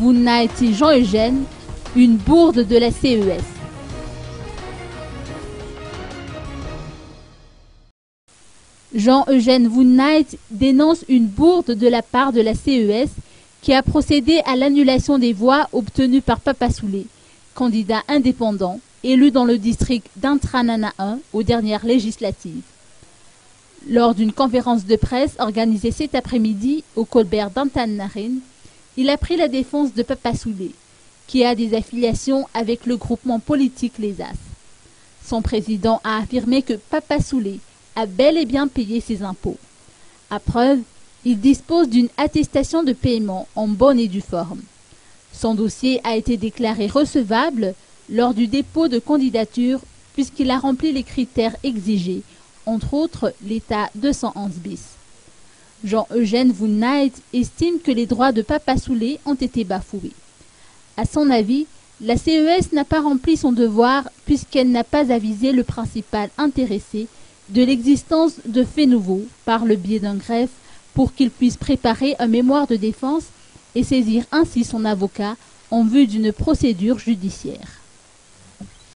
Wunnaiti Jean-Eugène, une bourde de la CES. Jean-Eugène Wunnait dénonce une bourde de la part de la CES qui a procédé à l'annulation des voix obtenues par Papa Soulé, candidat indépendant, élu dans le district d'Intranana 1 aux dernières législatives. Lors d'une conférence de presse organisée cet après-midi au Colbert d'Antananarivo, il a pris la défense de Papa Soulé, qui a des affiliations avec le groupement politique Les As. Son président a affirmé que Papa Soulé a bel et bien payé ses impôts. À preuve, il dispose d'une attestation de paiement en bonne et due forme. Son dossier a été déclaré recevable lors du dépôt de candidature puisqu'il a rempli les critères exigés, entre autres l'état 211 bis. Jean-Eugène Wunnait estime que les droits de Papa Soulé ont été bafoués. À son avis, la CES n'a pas rempli son devoir puisqu'elle n'a pas avisé le principal intéressé de l'existence de faits nouveaux par le biais d'un greffe pour qu'il puisse préparer un mémoire de défense et saisir ainsi son avocat en vue d'une procédure judiciaire.